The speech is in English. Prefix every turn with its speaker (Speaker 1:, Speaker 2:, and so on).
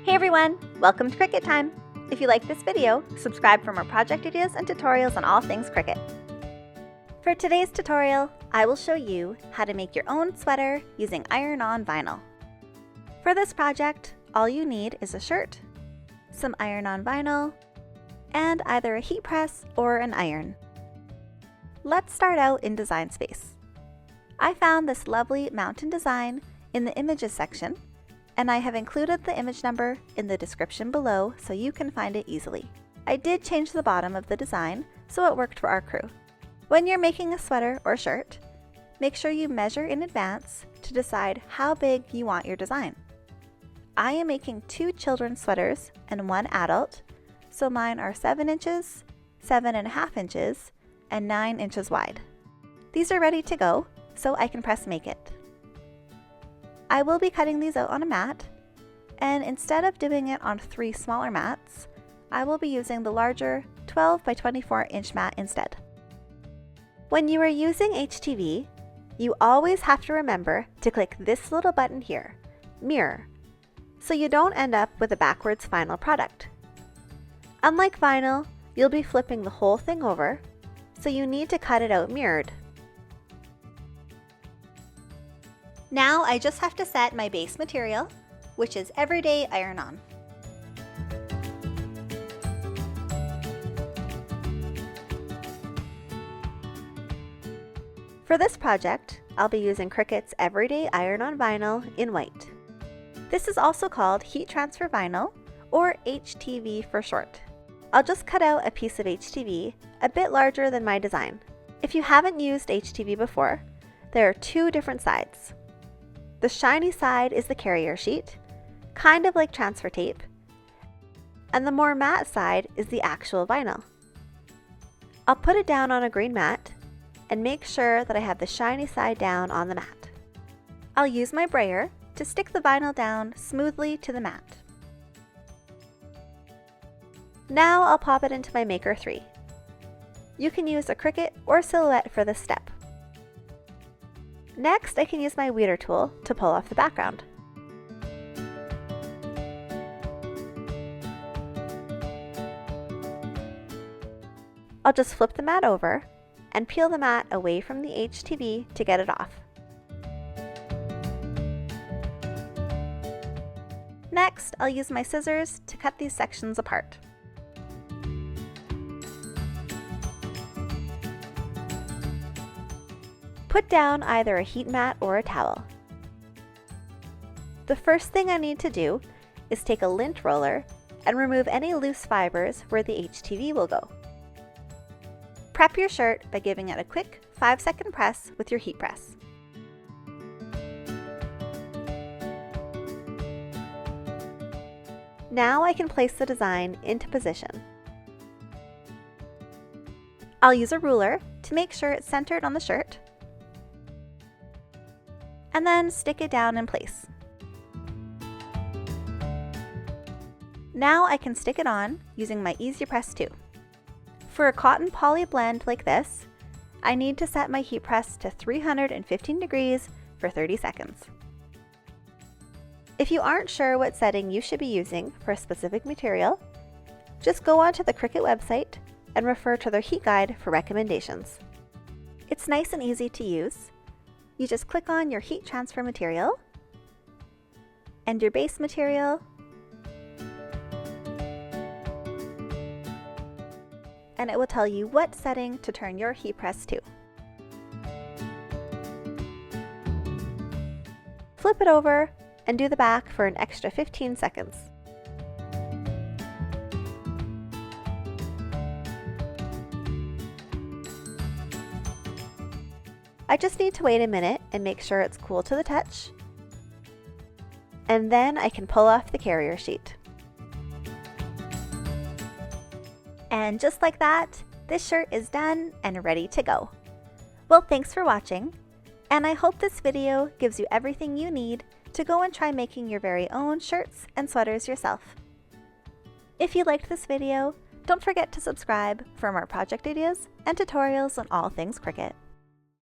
Speaker 1: Hey everyone, welcome to Cricut Time. If you like this video, subscribe for more project ideas and tutorials on all things Cricut. For today's tutorial, I will show you how to make your own sweater using iron-on vinyl. For this project, all you need is a shirt, some iron-on vinyl, and either a heat press or an iron. Let's start out in Design Space. I found this lovely mountain design in the Images section, and I have included the image number in the description below so you can find it easily. I did change the bottom of the design so it worked for our crew. When you're making a sweater or shirt, make sure you measure in advance to decide how big you want your design. I am making 2 children's sweaters and 1 adult, so mine are 7 inches, 7.5 inches, and 9 inches wide. These are ready to go, so I can press make it. I will be cutting these out on a mat, and instead of doing it on 3 smaller mats, I will be using the larger 12 by 24 inch mat instead. When you are using HTV, you always have to remember to click this little button here, Mirror, so you don't end up with a backwards final product. Unlike vinyl, you'll be flipping the whole thing over, so you need to cut it out mirrored. Now I just have to set my base material, which is everyday iron-on. For this project, I'll be using Cricut's Everyday Iron-On Vinyl in white. This is also called Heat Transfer Vinyl, or HTV for short. I'll just cut out a piece of HTV a bit larger than my design. If you haven't used HTV before, there are 2 different sides. The shiny side is the carrier sheet, kind of like transfer tape, and the more matte side is the actual vinyl. I'll put it down on a green mat and make sure that I have the shiny side down on the mat. I'll use my brayer to stick the vinyl down smoothly to the mat. Now I'll pop it into my Maker 3. You can use a Cricut or Silhouette for this step. Next, I can use my weeder tool to pull off the background. I'll just flip the mat over and peel the mat away from the HTV to get it off. Next, I'll use my scissors to cut these sections apart. Put down either a heat mat or a towel. The first thing I need to do is take a lint roller and remove any loose fibers where the HTV will go. Prep your shirt by giving it a quick 5-second press with your heat press. Now I can place the design into position. I'll use a ruler to make sure it's centered on the shirt, and then stick it down in place. Now I can stick it on using my Easy Press 2. For a cotton poly blend like this, I need to set my heat press to 315 degrees for 30 seconds. If you aren't sure what setting you should be using for a specific material, just go onto the Cricut website and refer to their heat guide for recommendations. It's nice and easy to use. You just click on your heat transfer material and your base material, and it will tell you what setting to turn your heat press to. Flip it over and do the back for an extra 15 seconds. I just need to wait a minute and make sure it's cool to the touch, and then I can pull off the carrier sheet. And just like that, this shirt is done and ready to go. Well, thanks for watching, and I hope this video gives you everything you need to go and try making your very own shirts and sweaters yourself. If you liked this video, don't forget to subscribe for more project ideas and tutorials on all things Cricut.